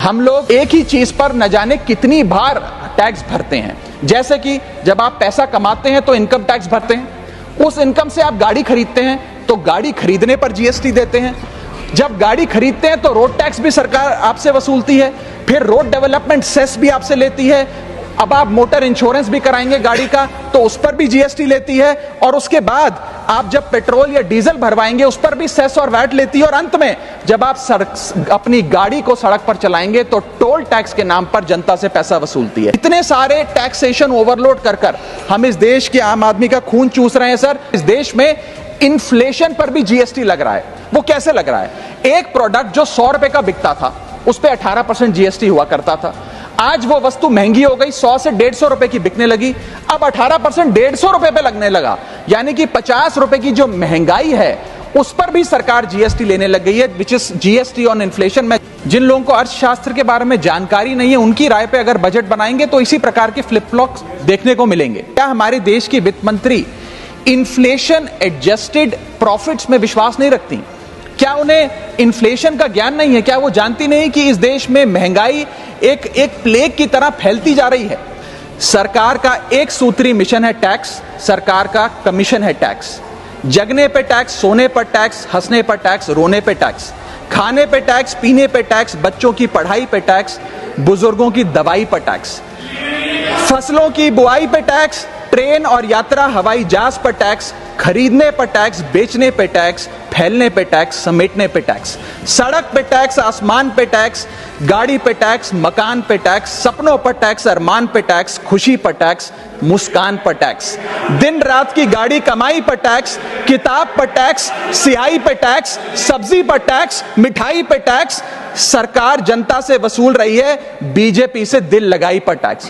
हम लोग एक ही चीज पर न जाने कितनी बार टैक्स भरते हैं। जैसे कि जब आप पैसा कमाते हैं तो इनकम टैक्स भरते हैं, उस इनकम से आप गाड़ी खरीदते हैं तो गाड़ी खरीदने पर जीएसटी देते हैं, जब गाड़ी खरीदते हैं तो रोड टैक्स भी सरकार आपसे वसूलती है, फिर रोड डेवलपमेंट सेस भी आपसे लेती है, अब आप मोटर इंश्योरेंस भी कराएंगे गाड़ी का तो उस पर भी जीएसटी लेती है, और उसके बाद आप जब पेट्रोल या डीजल भरवाएंगे उस पर भी सेस और वैट लेती है, और अंत में जब आप अपनी गाड़ी को सड़क पर चलाएंगे तो टोल टैक्स के नाम पर जनता से पैसा वसूलती है। इतने सारे टैक्सेशन ओवरलोड कर हम इस देश के आम आदमी का खून चूस रहे हैं सर। इस देश में इन्फ्लेशन पर भी जीएसटी लग रहा है। वो कैसे लग रहा है? एक प्रोडक्ट जो 100 रुपए का बिकता था उस पर 18% जीएसटी हुआ करता था, आज वो वस्तु महंगी हो गई, 100 से 150 रुपए की बिकने लगी, अब 18% 150 रुपए पे लगने लगा, यानी कि 50 रुपए की जो महंगाई है उस पर भी सरकार जीएसटी लेने लग गई है, which is GST on inflation. में जिन लोगों को अर्थशास्त्र के बारे में जानकारी नहीं है उनकी राय पे अगर बजट बनाएंगे तो इसी प्रकार के फ्लिप फ्लॉप्स देखने को मिलेंगे। क्या हमारे देश की वित्त मंत्री इन्फ्लेशन एडजस्टेड प्रॉफिट्स में विश्वास नहीं रखती? क्या उन्हें इन्फ्लेशन का ज्ञान नहीं है? क्या वो जानती नहीं कि इस देश में महंगाई एक प्लेग की तरह फैलती जा रही है? सरकार का एक सूत्री मिशन है टैक्स, सरकार का कमीशन है टैक्स। जगने पे टैक्स, सोने पर टैक्स, हंसने पर टैक्स, रोने पे टैक्स, खाने पे टैक्स, पीने पे टैक्स, बच्चों की पढ़ाई पे टैक्स, बुजुर्गों की दवाई पर टैक्स, फसलों की बुआई पे टैक्स, ट्रेन और यात्रा हवाई जहाज पर टैक्स, खरीदने पर टैक्स, बेचने पे टैक्स, फैलने पे टैक्स, समेटने पे टैक्स, सड़क पे टैक्स, आसमान पे टैक्स, गाड़ी पे टैक्स, मकान पे टैक्स, सपनों पर टैक्स, अरमान पे टैक्स, खुशी पर टैक्स, मुस्कान पर टैक्स, दिन रात की गाड़ी कमाई पर टैक्स, किताब पर टैक्स, सियाही पे टैक्स, सब्जी पर टैक्स, मिठाई पे टैक्स। सरकार जनता से वसूल रही है बीजेपी से दिल लगाई पर टैक्स।